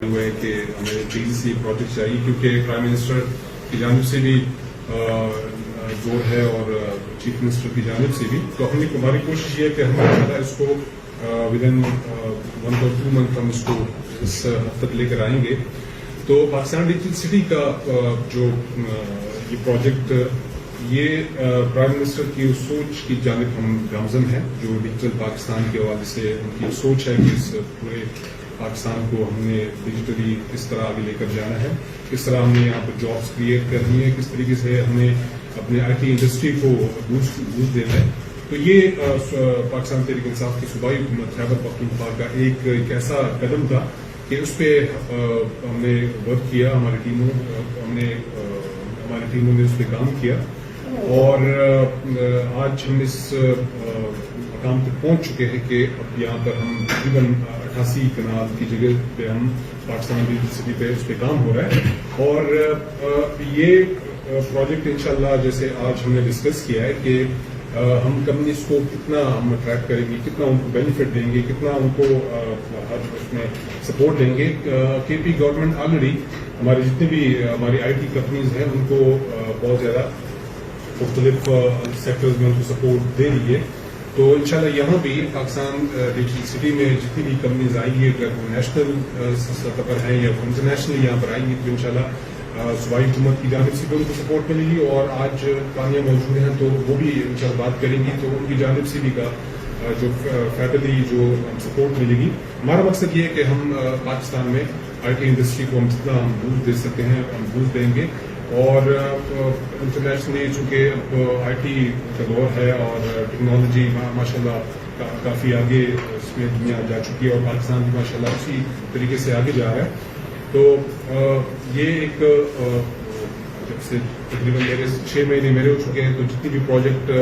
हुआ है कि हमें तेजी से प्रोजेक्ट चाहिए क्योंकि प्राइम मिनिस्टर की जानिब से भी जोर है और चीफ मिनिस्टर की जानिब से भी। तो हमारी कोशिश ये है कि हम इसको विद इन 1 or 2 मंथ हम इसको इस हद तक लेकर आएंगे। तो पाकिस्तान डिजिटल सिटी का जो ये प्रोजेक्ट ये प्राइम मिनिस्टर की उस सोच की जानिब हम गामजन है जो डिजिटल पाकिस्तान के हवाले से उनकी सोच है कि इस पूरे पाकिस्तान को हमने डिजिटली किस तरह आगे लेकर जाना है, किस तरह हमने यहाँ पर जॉब्स क्रिएट करनी है, किस तरीके से हमें अपने IT इंडस्ट्री को बूस्ट देना है। तो ये पाकिस्तान तहरीक इंसाफ की सूबाई हुकूमत खैबर पख्तूनख्वा का एक ऐसा कदम था कि उस पर हमने वर्क किया, हमारी टीमों ने उस पर काम किया और आज हम इस मकाम तक पहुंच चुके हैं कि अब यहाँ पर हम तकरीबन 88 कनाल की जगह पे हम पाकिस्तान डिजिटल सिटी पे उस पर काम हो रहा है। और ये प्रोजेक्ट इंशाल्लाह जैसे आज हमने डिस्कस किया है कि हम कंपनीज को कितना हम अट्रैक्ट करेंगे, कितना उनको बेनिफिट देंगे, कितना उनको हर उसमें सपोर्ट देंगे। KP गवर्नमेंट ऑलरेडी हमारे जितने भी हमारी IT कंपनीज हैं उनको बहुत ज़्यादा मुख्तलिफ सेक्टर्स में उनको सपोर्ट दे रही है। तो इंशाल्लाह यहाँ भी पाकिस्तान डिजिटल सिटी में जितनी भी कंपनीज आएंगी अगर वो नेशनल सतह पर हैं या इंटरनेशनली यहाँ पर आएंगी तो इंशाल्लाह सूबाई हुकूमत की जानिब से भी उनको सपोर्ट मिलेगी। और आज तानिया मौजूद हैं तो वो भी इंशाल्लाह बात करेंगी तो उनकी जानिब से भी का जो फेडरली जो सपोर्ट मिलेगी। हमारा मकसद ये है कि हम पाकिस्तान में IT इंडस्ट्री को हम जितना हम बूस्ट दे सकते हैं हम बूस्ट देंगे। और इंटरनेशनली चूँकि अब IT का दौर है और टेक्नोलॉजी माशाल्लाह काफ़ी आगे इसमें दुनिया जा चुकी है और पाकिस्तान भी माशाल्लाह उसी तरीके से आगे जा रहा है। तो ये एक जब से तकरीबन मेरे 6 महीने मेरे हो चुके हैं तो जितनी भी प्रोजेक्ट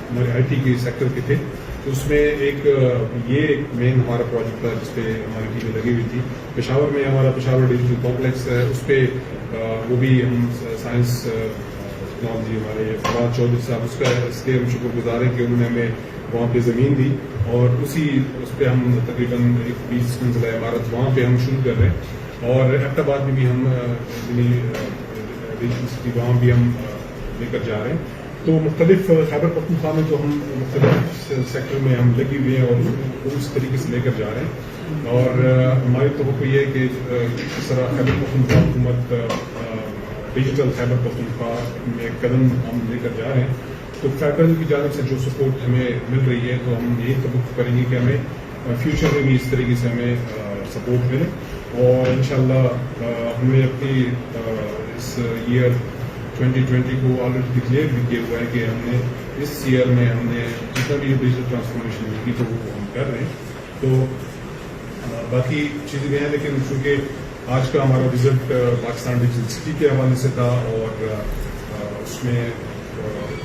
हमारे IT के सेक्टर के थे तो उसमें ये एक मेन हमारा प्रोजेक्ट था जिसपे हमारी टीमें लगी हुई थी। पेशावर में हमारा पेशावर डिजिटल कॉम्प्लेक्स है उस पर वो भी हम साइंस टेक्नोलॉजी हमारे फवाद चौधरी साहब उसका इसलिए हम शुक्रगुजार हैं कि उन्होंने हमें वहाँ पे ज़मीन दी और उस पर हम तकरीबन 20 मंजिला इमारत वहाँ पे हम शुरू कर रहे हैं। और एबटाबाद में भी हम डिजिटल सिटी वहाँ भी हम लेकर जा रहे हैं। तो मुख्तलिफ खैबर पख्तूनख्वा में तो हम मुख्तलिफ सेक्टर में हम लगी हुए हैं और उस तरीके से लेकर जा रहे हैं। और हमारी तो ये है कि इस तरह खैबर पख्तूनख्वा हुकूमत डिजिटल खैबर पख्तूनख्वा में कदम हम लेकर जा रहे हैं। तो फेडरल की जानिब से जो सपोर्ट हमें मिल रही है तो हम यही तवक्को करेंगे कि हमें फ्यूचर में भी इस तरीके से हमें सपोर्ट मिले। और इंशाल्लाह हमें अपनी इस ईयर 2020 को ऑलरेडी डिक्लेयर भी किया हुआ है कि हमने इस ईयर में हमने जितना भी डिजिटल ट्रांसफॉर्मेशन होगी तो वो हम कर रहे हैं। तो बाकी चीज़ें भी हैं लेकिन चूँकि आज का हमारा विजिट पाकिस्तान डिजिटल सिटी के हवाले से था और उसमें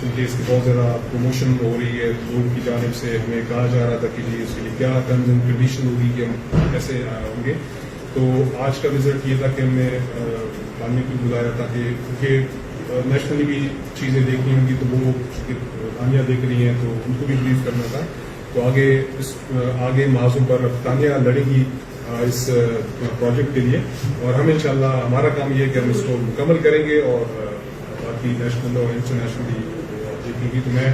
क्योंकि इसकी बहुत ज़्यादा प्रमोशन हो रही है लोगों की जानिब से हमें कहा जा रहा था कि जी इसके लिए क्या टर्म्स एंड कंडीशन होगी कि हम कैसे होंगे। तो आज का विजिट ये था कि हमने पानी को बुलाया था कि क्योंकि नेशनली भी चीज़ें देखनी होंगी तो वो तानिया देख रही हैं तो उनको भी ब्रीफ करना था। तो आगे महाजों पर तानिया लड़ेगी इस प्रोजेक्ट के लिए और हम इंशाल्लाह हमारा काम ये है कि हम इसको मुकम्मल करेंगे और बाकी नेशनल और इंटरनेशनली देखेंगी। तो मैं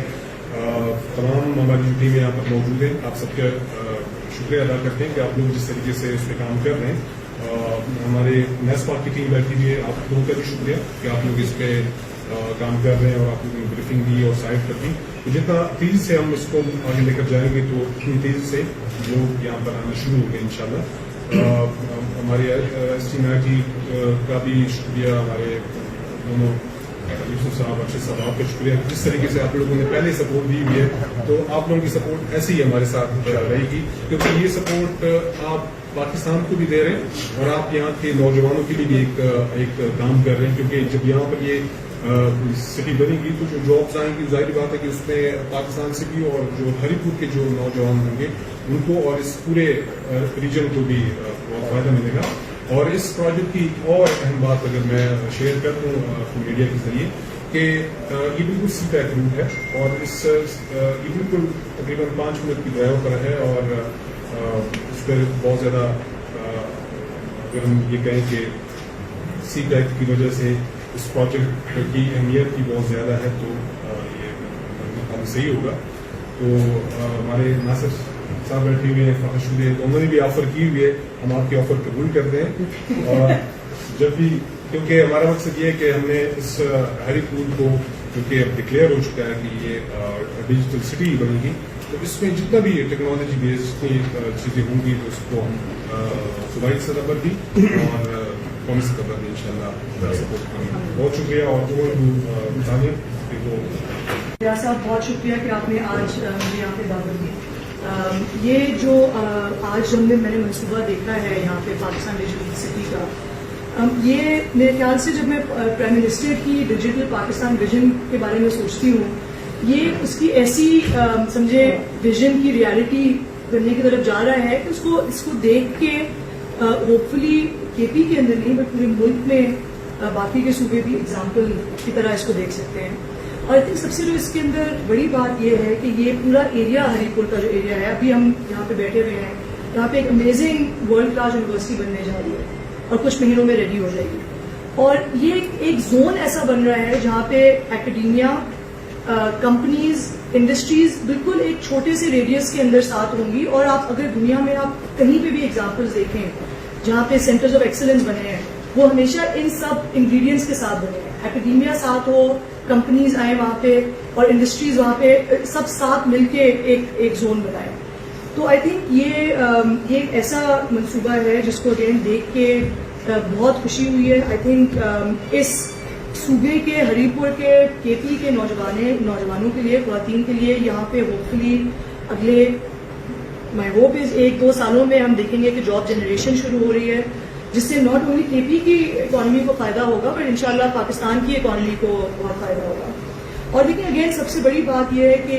तमाम हमारी टीमें यहाँ पर मौजूद हैं, आप सबका शुक्रिया अदा करते हैं कि आप लोग जिस तरीके से इस पर काम कर रहे हैं। हमारे नेस्पा की टीम बैठी हुई है, आप लोगों का भी शुक्रिया कि आप लोग इस पे काम कर रहे हैं और आप लोगों ने ब्रीफिंग दी और साइड कर दी। तो जितना तेजी से हम इसको आगे लेकर जाएंगे तो उतनी तेजी से लोग यहाँ पर आना शुरू होंगे इंशाल्लाह। हमारे STMIT का भी शुक्रिया, हमारे दोनों यूसुफ साहब अक्षय साहब आपका शुक्रिया जिस तरीके से आप लोगों ने पहले सपोर्ट दी हुई है तो आप लोगों की सपोर्ट ऐसे ही हमारे साथ रहेगी क्योंकि ये सपोर्ट आप पाकिस्तान को भी दे रहे हैं और आप यहाँ के नौजवानों के लिए भी एक काम कर रहे हैं क्योंकि जब यहाँ पर ये सिटी बनेगी तो जो जॉब्स आएंगी जाहिर बात है कि उसमें पाकिस्तान से भी और जो हरीपुर के जो नौजवान होंगे उनको और इस पूरे रीजन को भी बहुत फायदा मिलेगा। और इस प्रोजेक्ट की और अहम बात अगर मैं शेयर कर दूँ मीडिया के जरिए कि ये बिल्कुल सीधा रूट है और ये बिल्कुल तकरीबन 5 मिनट की ड्राइव पर है और اس پر بہت زیادہ اگر ہم یہ کہیں کہ سی پیک کی وجہ سے اس پروجیکٹ کی اہمیت کی بہت زیادہ ہے تو یہ صحیح ہوگا. تو ہمارے ناصر صاحب بیٹھے ہوئے ہیں, فخر شدے, انہوں نے بھی آفر کی ہوئی ہے, ہم آپ کی آفر قبول کرتے ہیں. اور جب بھی, کیونکہ ہمارا مقصد یہ ہے کہ ہم نے اس ہیری پول کو, کیونکہ اب ڈکلیئر ہو چکا ہے کہ یہ ڈیجیٹل سٹی بنے گی, تو اس میں جتنا بھی ٹیکنالوجی بیس جتنی چیزیں ہوں گی تو اس کو ہم صوبائی سطح پر بھی اور قومی سطح پر بھی انشاءاللہ سپورٹ کریں گے. بہت شکریہ. اور جو صاحب بہت شکریہ کہ آپ نے آج مجھے یہاں پہ دعوت دی. یہ جو آج میں نے منصوبہ دیکھا ہے یہاں پہ پاکستان ڈیجیٹل سٹی کا, یہ میرے خیال سے جب میں پرائم منسٹر کی ڈیجیٹل پاکستان ویژن کے بارے میں سوچتی ہوں, یہ اس کی ایسی سمجھے ویژن کی ریالٹی بننے کی طرف جا رہا ہے کہ اس کو دیکھ کے ہوپ فلی کے پی کے اندر نہیں بٹ پورے ملک میں باقی کے صوبے بھی اگزامپل کی طرح اس کو دیکھ سکتے ہیں. اور آئی تھنک سب سے جو اس کے اندر بڑی بات یہ ہے کہ یہ پورا ایریا ہری پور کا جو ایریا ہے, ابھی ہم یہاں پہ بیٹھے ہوئے ہیں, یہاں پہ ایک امیزنگ ورلڈ کلاس یونیورسٹی بننے جا رہی ہے اور کچھ مہینوں میں ریڈی ہو جائے گی. اور یہ ایک زون ایسا بن رہا ہے جہاں پہ ایکڈیمیا, کمپنیز, انڈسٹریز بالکل ایک چھوٹے سے ریڈیس کے اندر ساتھ ہوں گی. اور آپ اگر دنیا میں آپ کہیں پہ بھی ایگزامپلز دیکھیں جہاں پہ سینٹرز آف ایکسلنس بنے ہیں, وہ ہمیشہ ان سب انگریڈینٹس کے ساتھ بنے ہیں. ایکڈیمیا ساتھ ہو, کمپنیز آئیں وہاں پہ, اور انڈسٹریز وہاں پہ, سب ساتھ مل کے ایک زون بنائیں. تو آئی تھنک یہ ایک ایسا منصوبہ ہے جس کو اگین دیکھ کے بہت خوشی ہوئی ہے. آئی تھنک اس صوبے کے, ہری پور کے, کے پی کے نوجوانوں کے لیے, خواتین کے لیے یہاں پہ ہوپ فلی اگلے مائی ہوپ از 1-2 سالوں میں ہم دیکھیں گے کہ جاب جنریشن شروع ہو رہی ہے, جس سے ناٹ اونلی کے پی کی اکانومی کو فائدہ ہوگا بٹ انشاءاللہ پاکستان کی اکانومی کو بہت فائدہ ہوگا. اور دیکھیں اگین سب سے بڑی بات یہ ہے کہ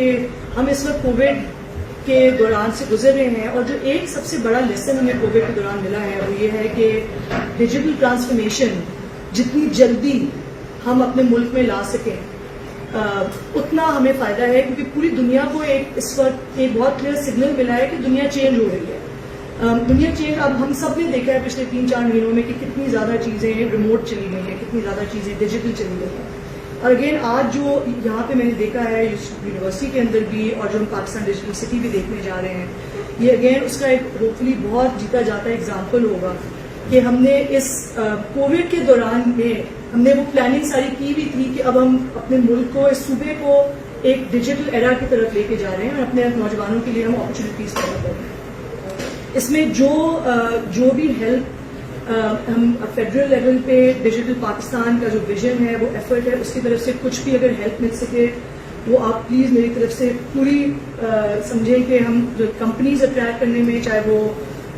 ہم اس وقت کووڈ کے دوران سے گزر رہے ہیں, اور جو ایک سب سے بڑا لیسن ہمیں کووڈ کے دوران ملا ہے وہ یہ ہے کہ ڈیجیٹل ٹرانسفارمیشن جتنی جلدی ہم اپنے ملک میں لا سکیں اتنا ہمیں فائدہ ہے, کیونکہ پوری دنیا کو اس وقت ایک بہت کلیئر سگنل ملا ہے کہ دنیا چینج ہو رہی ہے. دنیا چینج اب ہم سب نے دیکھا ہے پچھلے 3-4 مہینوں میں کہ کتنی زیادہ چیزیں ریموٹ چلی گئی ہیں, کتنی زیادہ چیزیں ڈیجیٹل چلی گئی ہیں. اور اگین آج جو یہاں پہ میں نے دیکھا ہے یونیورسٹی کے اندر بھی, اور جو ہم پاکستان ڈیجیٹل سٹی بھی دیکھنے جا رہے ہیں, یہ اگین اس کا ایک ہوپفلی بہت جیتا جاتا ایگزامپل ہوگا کہ ہم نے اس کووڈ کے دوران میں ہم نے وہ پلاننگ ساری کی بھی تھی کہ اب ہم اپنے ملک کو, اس صوبے کو ایک ڈیجیٹل ایرا کی طرف لے کے جا رہے ہیں, اور اپنے نوجوانوں کے لیے ہم اپرچونیٹیز پیدا کر رہے ہیں. اس میں جو بھی ہیلپ ہم فیڈرل لیول پہ ڈیجیٹل پاکستان کا جو ویژن ہے, وہ ایفرٹ ہے, اس کی طرف سے کچھ بھی اگر ہیلپ مل سکے وہ آپ پلیز میری طرف سے پوری سمجھیں کہ ہم جو کمپنیز اٹریکٹ کرنے میں, چاہے وہ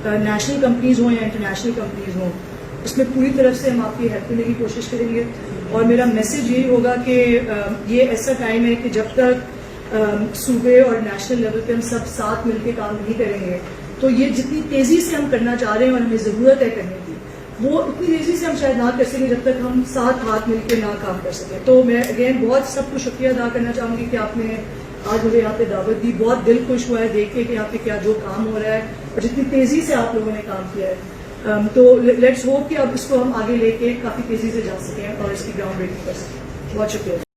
نیشنل کمپنیز ہوں یا انٹرنیشنل کمپنیز ہوں, اس میں پوری طرف سے ہم آپ کی ہیلپ کرنے کی کوشش کریں گے. اور میرا میسج یہی ہوگا کہ یہ ایسا ٹائم ہے کہ جب تک صوبے اور نیشنل لیول پہ ہم سب ساتھ مل کے کام نہیں کریں گے تو یہ جتنی تیزی سے ہم کرنا چاہ رہے ہیں اور ہمیں ضرورت ہے کرنے کی, وہ اتنی تیزی سے ہم شاید نہ کر سکیں جب تک ہم ساتھ ہاتھ مل کے نہ کام کر سکیں. تو میں اگین بہت سب کو شکریہ ادا کرنا چاہوں گی کہ آپ نے آج مجھے یہاں پہ دعوت دی. بہت دل خوش ہوا ہے دیکھ کے کہ یہاں پہ کیا جو کام ہو رہا ہے اور جتنی تیزی سے آپ لوگوں نے کام کیا ہے. تو لیٹس ہوپ کہ اب اس کو ہم آگے لے کے کافی تیزی سے جا سکیں اور اس کی گراؤنڈ بریکنگ کر سکیں. بہت شکریہ.